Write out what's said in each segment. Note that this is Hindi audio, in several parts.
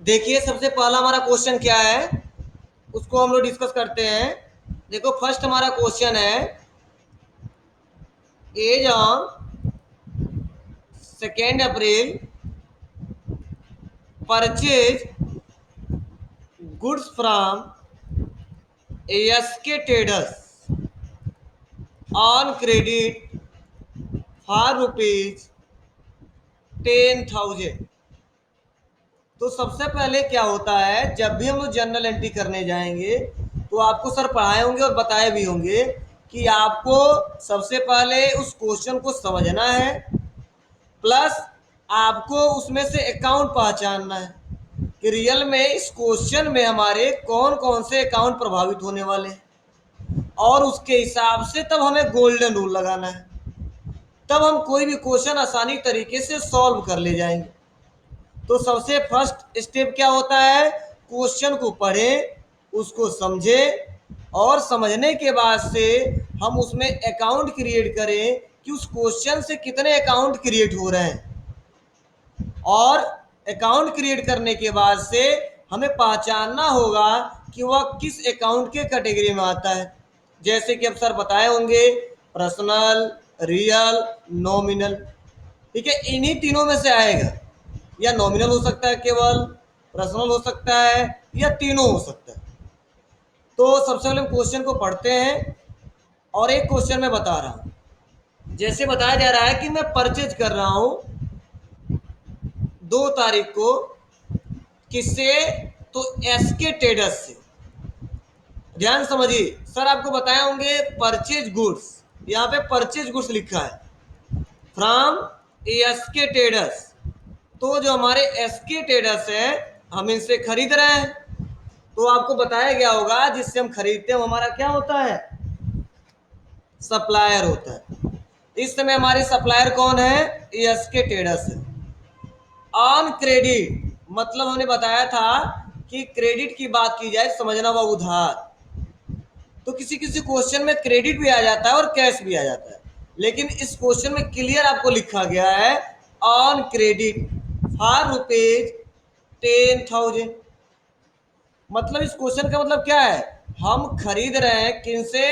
देखिए सबसे पहला हमारा क्वेश्चन क्या है उसको हम लोग डिस्कस करते हैं। देखो फर्स्ट हमारा क्वेश्चन है as on 2 April purchase goods from ASK traders on credit for ₹10,000। तो सबसे पहले क्या होता है, जब भी हम लोग जर्नल एंट्री करने जाएंगे तो आपको सर पढ़ाए होंगे और बताए भी होंगे कि आपको सबसे पहले उस क्वेश्चन को समझना है, प्लस आपको उसमें से अकाउंट पहचानना है कि रियल में इस क्वेश्चन में हमारे कौन कौन से अकाउंट प्रभावित होने वाले हैं, और उसके हिसाब से तब हमें गोल्डन रूल लगाना है। तब हम कोई भी क्वेश्चन आसानी तरीके से सॉल्व कर ले जाएंगे। तो सबसे फर्स्ट स्टेप क्या होता है, क्वेश्चन को पढ़ें, उसको समझें, और समझने के बाद से हम उसमें अकाउंट क्रिएट करें कि उस क्वेश्चन से कितने अकाउंट क्रिएट हो रहे हैं, और अकाउंट क्रिएट करने के बाद से हमें पहचानना होगा कि वह किस अकाउंट के कैटेगरी में आता है। जैसे कि अब सर बताए होंगे पर्सनल, रियल, नॉमिनल। ठीक है, इन्हीं तीनों में से आएगा, या नॉमिनल हो सकता है केवल, पर्सनल हो सकता है, या तीनों हो सकता है। तो सबसे पहले हम क्वेश्चन को पढ़ते हैं और एक क्वेश्चन मैं बता रहा हूं। जैसे बताया जा रहा है कि मैं परचेज कर रहा हूं 2 तारीख को, किससे, तो एसके ट्रेडर्स से। ध्यान समझिए, सर आपको बताए होंगे परचेज गुड्स, यहाँ पे परचेज गुड्स लिखा है फ्रॉम एसके ट्रेडर्स। तो जो हमारे एसके ट्रेडर्स है हम इनसे खरीद रहे हैं, तो आपको बताया गया होगा जिससे हम खरीदते हैं वो हमारा क्या होता है, सप्लायर होता है। इस समय हमारे सप्लायर कौन है, एसके ट्रेडर्स है। ऑन क्रेडिट मतलब हमने बताया था कि क्रेडिट की बात की जाए समझना वह उधार। तो किसी किसी क्वेश्चन में क्रेडिट भी आ जाता है और कैश भी आ जाता है, लेकिन इस क्वेश्चन में क्लियर आपको लिखा गया है ऑन क्रेडिट फॉर ₹10,000। मतलब इस क्वेश्चन का मतलब क्या है, हम खरीद रहे हैं किन से,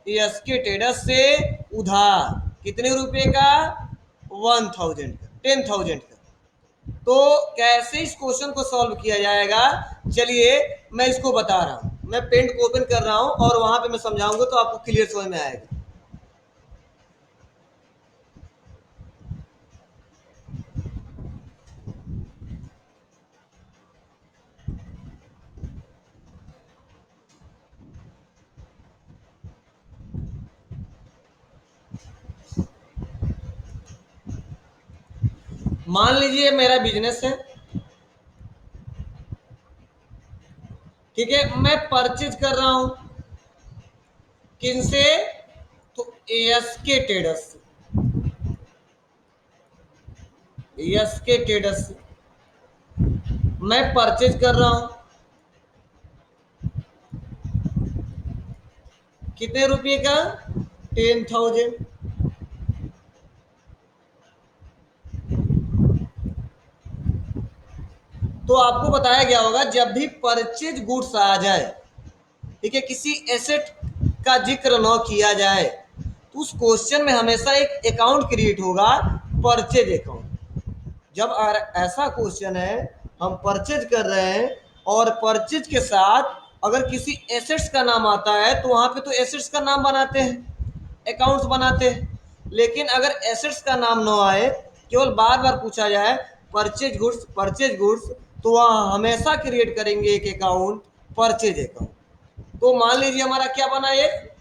एसके ट्रेडर्स से, उधार कितने रुपए का, 1000 का, 10,000 का। तो कैसे इस क्वेश्चन को सॉल्व किया जाएगा, चलिए मैं इसको बता रहा हूं। मैं पेंट को ओपन कर रहा हूं और वहां पे मैं समझाऊंगा तो आपको क्लियर समझ में आएगा। मान लीजिए मेरा बिजनेस है, ठीक है, मैं परचेज कर रहा हूं किन से, तो एएसके ट्रेडर्स से, एएसके ट्रेडर्स से मैं परचेज कर रहा हूं कितने रुपए का, 10,000। तो आपको बताया गया होगा जब भी परचेज गुड्स आ जाए, ठीक है, किसी एसेट का जिक्र न किया जाए, तो उस क्वेश्चन में हमेशा एक अकाउंट क्रिएट होगा, परचेज अकाउंट। जब ऐसा क्वेश्चन है, हम परचेज कर रहे हैं और परचेज के साथ अगर किसी एसेट्स का नाम आता है तो वहां पे तो एसेट्स का नाम बनाते हैं, अकाउंट्स बनाते हैं। लेकिन अगर एसेट्स का नाम न आए, केवल बार बार पूछा जाए परचेज गुड्स परचेज गुड्स, तो वहाँ हमेशा क्रिएट करेंगे एक अकाउंट, परचेज अकाउंट। तो मान लीजिए हमारा क्या बना, एक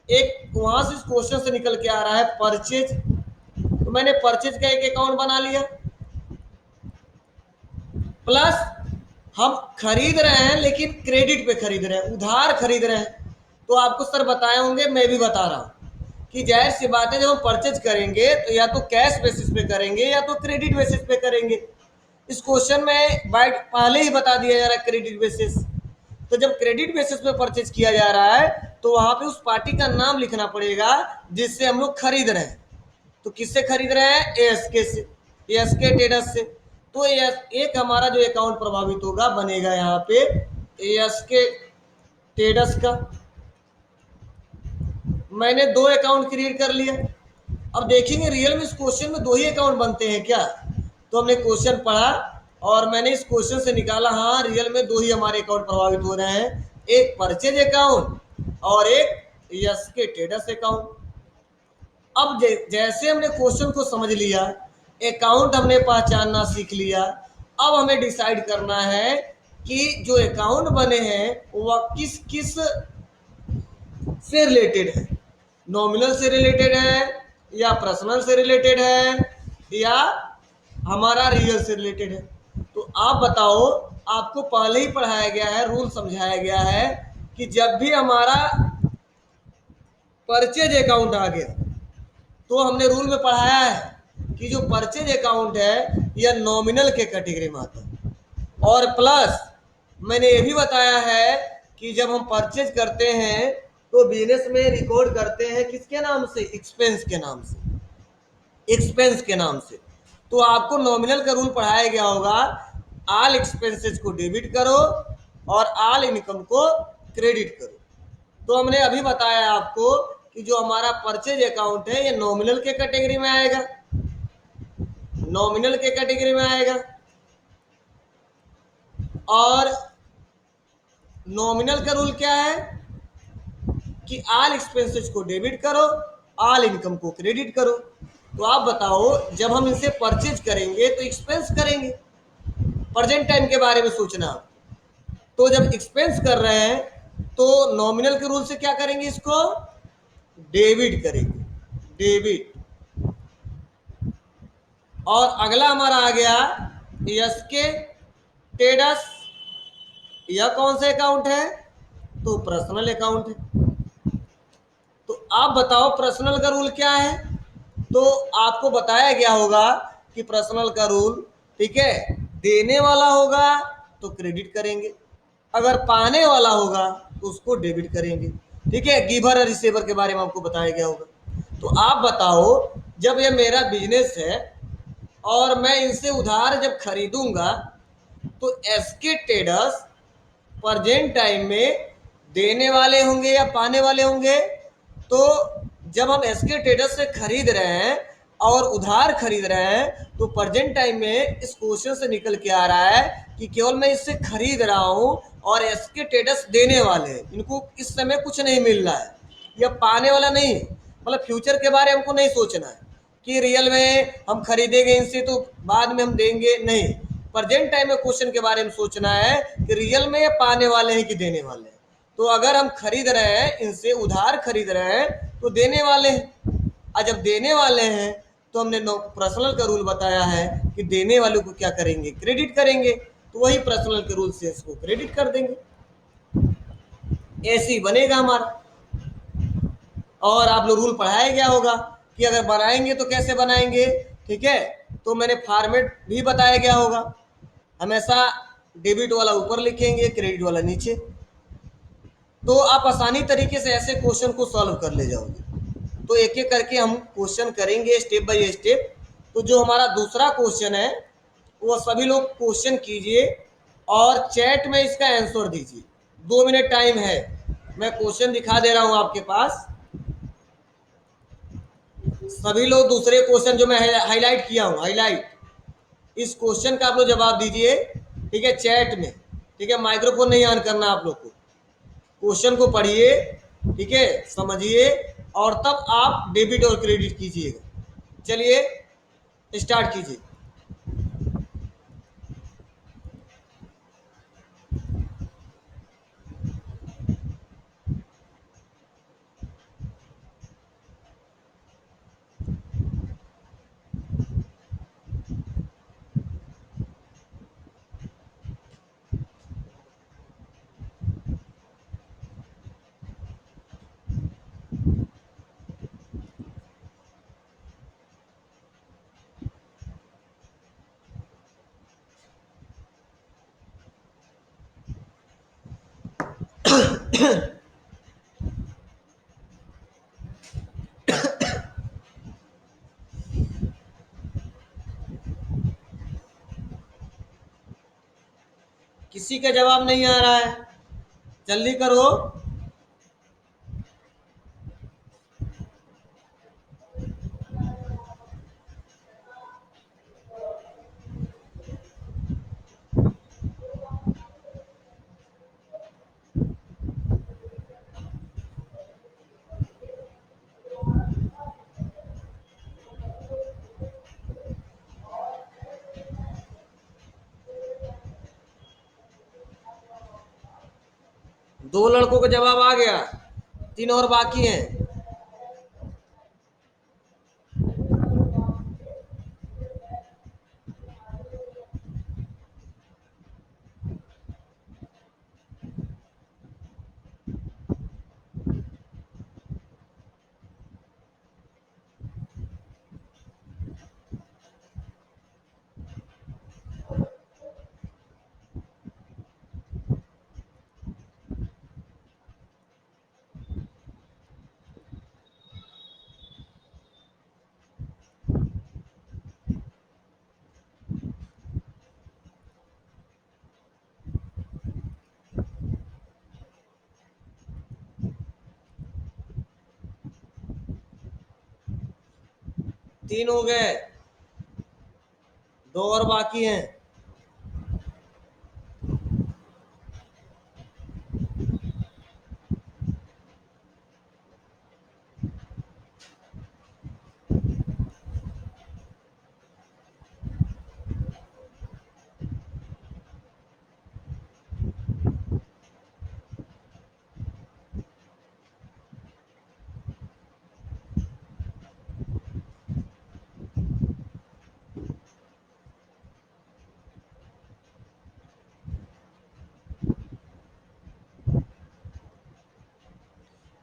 एक वहां से इस क्वेश्चन से निकल के आ रहा है परचेज, तो मैंने परचेज का एक अकाउंट बना लिया, प्लस हम खरीद रहे हैं लेकिन क्रेडिट पे खरीद रहे हैं, उधार खरीद रहे हैं। तो आपको सर बताए होंगे, मैं भी बता रहा हूं कि जाहिर सी बात है जब हम परचेज करेंगे तो या तो कैश बेसिस पे करेंगे या तो क्रेडिट बेसिस पे करेंगे। इस क्वेश्चन में बाइट पहले ही बता दिया जा रहा है क्रेडिट बेसिस। तो जब क्रेडिट बेसिस पे परचेज किया जा रहा है तो वहां पे उस पार्टी का नाम लिखना पड़ेगा जिससे हम लोग खरीद रहे हैं। तो किससे खरीद रहे हैं, एएसके से, एएसके ट्रेडर्स से। तो एक हमारा जो अकाउंट प्रभावित होगा बनेगा यहाँ पे एस के ट्रेडर्स का। मैंने दो अकाउंट क्रिएट कर लिया। अब देखेंगे रियल में इस क्वेश्चन में दो ही अकाउंट बनते हैं क्या। तो हमने क्वेश्चन पढ़ा और मैंने इस क्वेश्चन से निकाला, हाँ रियल में दो ही हमारे अकाउंट प्रभावित हो रहे हैं, एक परचेज अकाउंट और एक यस के ट्रेडर्स अकाउंट। अब जैसे हमने क्वेश्चन को समझ लिया, अकाउंट हमने पहचानना सीख लिया, अब हमें डिसाइड करना है कि जो अकाउंट बने हैं वह किस किस से रिलेटेड है। नॉमिनल से रिलेटेड है या पर्सनल से रिलेटेड है या हमारा रियल से रिलेटेड है। तो आप बताओ, आपको पहले ही पढ़ाया गया है, रूल समझाया गया है कि जब भी हमारा परचेज अकाउंट आ गया तो हमने रूल में पढ़ाया है कि जो परचेज अकाउंट है यह नॉमिनल के कैटेगरी में आता है। और प्लस मैंने ये भी बताया है कि जब हम परचेज करते हैं तो बिजनेस में रिकॉर्ड करते हैं किसके नाम से, एक्सपेंस के नाम से, एक्सपेंस के नाम से। तो आपको नॉमिनल का रूल पढ़ाया गया होगा, ऑल एक्सपेंसेस को डेबिट करो और ऑल इनकम को क्रेडिट करो। तो हमने अभी बताया आपको कि जो हमारा परचेज अकाउंट है ये नॉमिनल के कैटेगरी में आएगा, नॉमिनल के कैटेगरी में आएगा। और नॉमिनल का रूल क्या है कि ऑल एक्सपेंसेस को डेबिट करो, ऑल इनकम को क्रेडिट करो। तो आप बताओ, जब हम इसे परचेज करेंगे तो एक्सपेंस करेंगे, प्रेजेंट टाइम के बारे में सोचना। तो जब एक्सपेंस कर रहे हैं तो नॉमिनल के रूल से क्या करेंगे, इसको डेबिट करेंगे, डेबिट। और अगला हमारा आ गया यस के ट्रेडर्स। यह कौन सा अकाउंट है, तो पर्सनल अकाउंट है। तो आप बताओ पर्सनल का रूल क्या है। तो आपको बताया गया होगा कि पर्सनल का रूल, ठीक है, देने वाला होगा तो क्रेडिट करेंगे, अगर पाने वाला होगा तो उसको डेबिट करेंगे। ठीक है, गिवर और रिसीवर के बारे में आपको बताया गया होगा। तो आप बताओ, जब ये मेरा बिजनेस है और मैं इनसे उधार जब खरीदूंगा तो एसके ट्रेडर्स प्रेजेंट टाइम में देने वाले होंगे या पाने वाले होंगे। तो जब हम एसके ट्रेडर्स से खरीद रहे हैं और उधार खरीद रहे हैं तो प्रेजेंट टाइम में इस क्वेश्चन से निकल के आ रहा है कि केवल मैं इससे खरीद रहा हूं और एसके ट्रेडर्स देने वाले हैं, इनको इस समय कुछ नहीं मिल रहा है, यह पाने वाला नहीं है। मतलब फ्यूचर के बारे में हमको नहीं सोचना है कि रियल में हम खरीदेंगे इनसे तो बाद में हम देंगे, नहीं। प्रेजेंट टाइम में क्वेश्चन के बारे में सोचना है कि रियल में ये पाने वाले हैं कि देने वाले हैं। तो अगर हम खरीद रहे हैं इनसे, उधार खरीद रहे हैं तो देने वाले हैं, और जब देने वाले हैं तो हमने पर्सनल का रूल बताया है कि देने वालों को क्या करेंगे, क्रेडिट करेंगे। तो वही पर्सनल के रूल से इसको क्रेडिट कर देंगे, ऐसे ही बनेगा हमारा। और आप लोग रूल पढ़ाया गया होगा कि अगर बनाएंगे तो कैसे बनाएंगे, ठीक है। तो मैंने फॉर्मेट भी बताया गया होगा, हमेशा डेबिट वाला ऊपर लिखेंगे, क्रेडिट वाला नीचे। तो आप आसानी तरीके से ऐसे क्वेश्चन को सॉल्व कर ले जाओगे। तो एक एक करके हम क्वेश्चन करेंगे स्टेप बाय स्टेप। तो जो हमारा दूसरा क्वेश्चन है वो सभी लोग क्वेश्चन कीजिए और चैट में इसका आंसर दीजिए। 2 मिनट टाइम है, मैं क्वेश्चन दिखा दे रहा हूं आपके पास। सभी लोग दूसरे क्वेश्चन जो मैं हाईलाइट किया हूं, हाईलाइट, इस क्वेश्चन का आप लोग जवाब दीजिए, ठीक है, चैट में। ठीक है, माइक्रोफोन नहीं ऑन करना आप लोग को। क्वेश्चन को पढ़िए, ठीक है, समझिए और तब आप डेबिट और क्रेडिट कीजिएगा। चलिए स्टार्ट कीजिए। किसी का जवाब नहीं आ रहा है, जल्दी करो। दो लड़कों का जवाब आ गया, तीन और बाकी हैं। तीन हो गए, दो और बाकी हैं।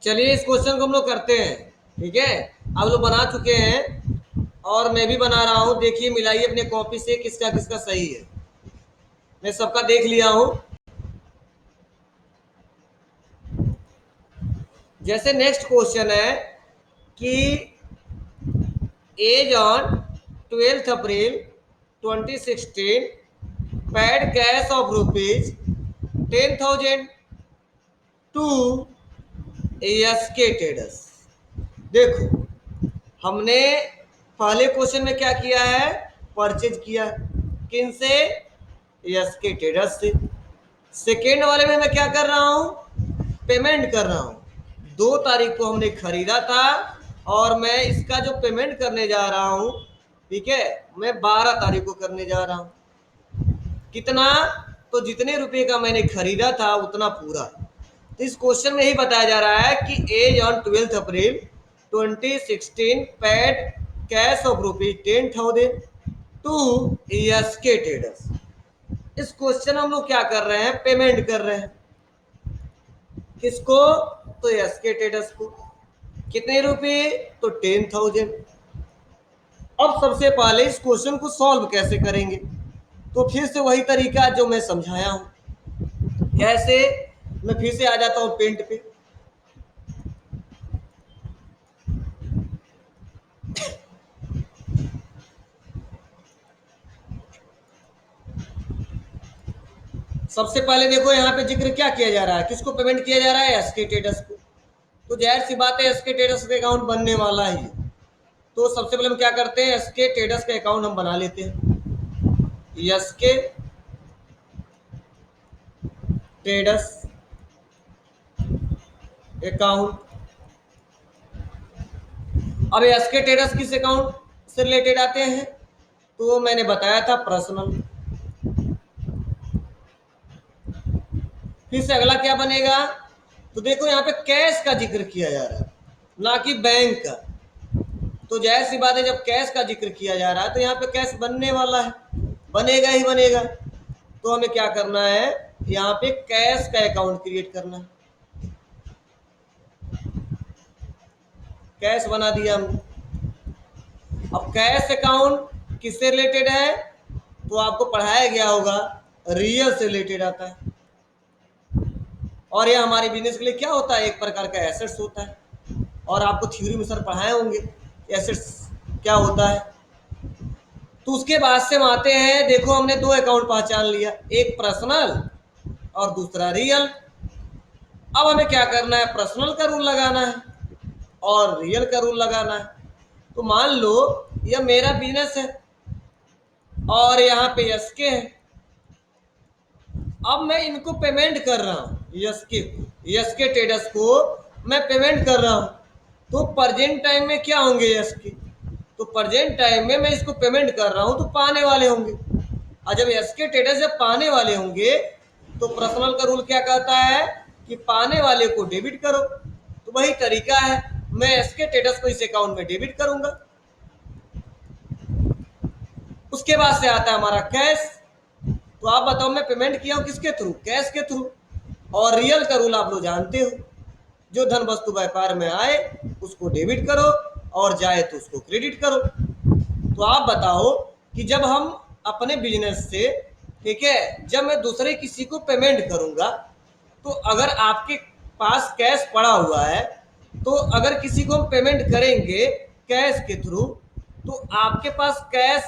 चलिए इस क्वेश्चन को हम लोग करते हैं, ठीक है। आप लोग बना चुके हैं और मैं भी बना रहा हूं, देखिए मिलाइए अपने कॉपी से किसका किसका सही है। मैं सबका देख लिया हूं। जैसे नेक्स्ट क्वेश्चन है कि as on 12th April 2016 paid cash of rupees 10,000 to ASK traders. देखो हमने पहले क्वेश्चन में क्या किया है, परचेज किया, किन से, एएसके ट्रेडर्स से। सेकेंड वाले में मैं क्या कर रहा हूं, पेमेंट कर रहा हूं। 2 तारीख को हमने खरीदा था और मैं इसका जो पेमेंट करने जा रहा हूं, ठीक है, मैं 12 तारीख को करने जा रहा हूं। कितना, तो जितने रुपए का मैंने खरीदा था उतना पूरा। तो इस क्वेश्चन में ही बताया जा रहा है कि as on 12th April 2016 paid cash of rupees 10,000 to ASK traders. इस क्वेश्चन में हम लोग क्या कर रहे हैं, पेमेंट कर रहे हैं। किसको, तो एएसके ट्रेडर्स को। कितने रुपए, तो 10,000। अब सबसे पहले इस क्वेश्चन को सॉल्व कैसे करेंगे, तो फिर से वही तरीका जो मैं समझाया हूं। कैसे, मैं फिर से आ जाता हूं पेंट पे। सबसे पहले देखो यहाँ पे जिक्र क्या किया जा रहा है, किसको पेमेंट किया जा रहा है, एसके ट्रेडर्स को। तो जाहिर सी बात है एसके ट्रेडर्स का अकाउंट बनने वाला ही है। तो सबसे पहले हम क्या करते हैं, एसके ट्रेडर्स का अकाउंट हम बना लेते हैं। SK traders account. अब एसके ट्रेडर्स किस अकाउंट से रिलेटेड आते हैं, तो मैंने बताया था पर्सनल। फिर से अगला क्या बनेगा, तो देखो यहाँ पे कैश का जिक्र किया जा रहा है, ना कि बैंक का। तो जाहिर सी बात है जब कैश का जिक्र किया जा रहा है तो यहाँ पे कैश बनने वाला है, बनेगा ही बनेगा। तो हमें क्या करना है, यहाँ पे कैश का अकाउंट क्रिएट करना है। कैश बना दिया हमने। अब कैश अकाउंट किससे रिलेटेड है, तो आपको पढ़ाया गया होगा रियल से रिलेटेड आता है। और यह हमारे बिजनेस के लिए क्या होता है, एक प्रकार का एसेट्स होता है। और आपको थ्योरी में सर पढ़ाए होंगे एसेट्स क्या होता है। तो उसके बाद से हम आते हैं, देखो हमने 2 अकाउंट पहचान लिया, एक पर्सनल और दूसरा रियल। अब हमें क्या करना है, पर्सनल का रूल लगाना है और रियल का रूल लगाना है। तो मान लो यह मेरा बिजनेस है और यहाँ पे यस के है। अब मैं इनको पेमेंट कर रहा हूँ, यस के ट्रेडर्स को मैं पेमेंट कर रहा हूँ। तो प्रेजेंट टाइम में क्या होंगे यस के, तो प्रेजेंट टाइम में मैं इसको पेमेंट कर रहा हूँ तो पाने वाले होंगे। और जब यस के ट्रेडर्स जब पाने वाले होंगे तो पर्सनल का रूल क्या कहता है कि पाने वाले को डेबिट करो। तो वही तरीका है, मैं यस के ट्रेडर्स को इस अकाउंट में डेबिट करूंगा। उसके बाद से आता है हमारा कैश। तो आप बताओ मैं पेमेंट किया हूं किसके थ्रू, कैश के थ्रू। और रियल का रूल आप लोग जानते हो, जो धन वस्तु व्यापार में आए उसको डेबिट करो और जाए तो उसको क्रेडिट करो। तो आप बताओ कि जब हम अपने बिजनेस से, ठीक है, जब मैं दूसरे किसी को पेमेंट करूंगा तो अगर आपके पास कैश पड़ा हुआ है तो अगर किसी को हम पेमेंट करेंगे कैश के थ्रू तो आपके पास कैश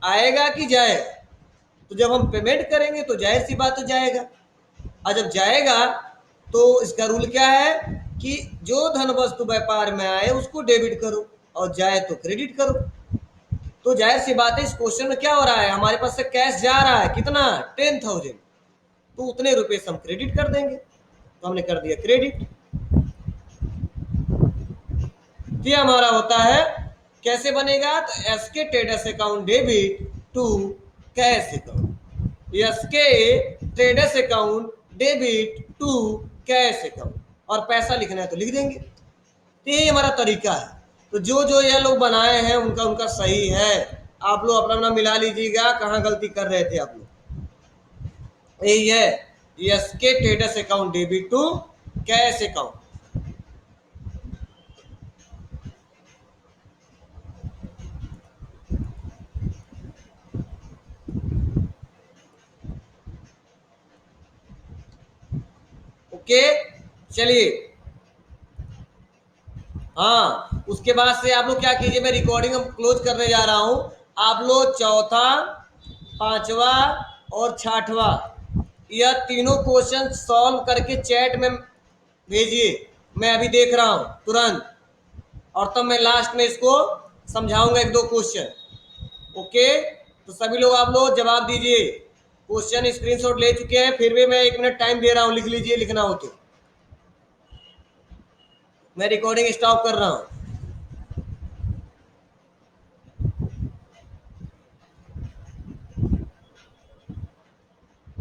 आएगा कि जाएगा। तो जब हम पेमेंट करेंगे तो जाहिर सी बात हो जाएगा। और जब जाएगा तो इसका रूल क्या है कि जो धन वस्तु व्यापार में आए उसको डेबिट करो और जाए तो क्रेडिट करो। तो जाहिर सी बात है इस क्वेश्चन में क्या हो रहा है, हमारे पास से कैश जा रहा है कितना, 10,000। तो उतने रुपए से हम क्रेडिट कर देंगे। तो हमने कर दिया क्रेडिट। ये हमारा होता है, कैसे बनेगा, तो S K traders account debit to cash account, S K traders account debit to cash account. और पैसा लिखना है तो लिख देंगे। तो यही हमारा तरीका है। तो जो जो ये लोग बनाए हैं उनका उनका सही है, आप लोग अपना अपना मिला लीजिएगा कहाँ गलती कर रहे थे आप लोग। यही है, S K traders account debit to cash account. Okay, चलिए। हाँ, उसके बाद से आप लोग क्या कीजिए, मैं रिकॉर्डिंग क्लोज करने जा रहा हूं। आप लोग चौथा, पांचवा और छठवा यह तीनों क्वेश्चन सॉल्व करके चैट में भेजिए। मैं अभी देख रहा हूं तुरंत, और तब मैं लास्ट में इसको समझाऊंगा एक दो क्वेश्चन। ओके, तो सभी लोग आप लोग जवाब दीजिए। क्वेश्चन स्क्रीनशॉट ले चुके हैं, फिर भी मैं 1 मिनट टाइम दे रहा हूं, लिख लीजिए लिखना हो तो। मैं रिकॉर्डिंग स्टॉप कर रहा हूं।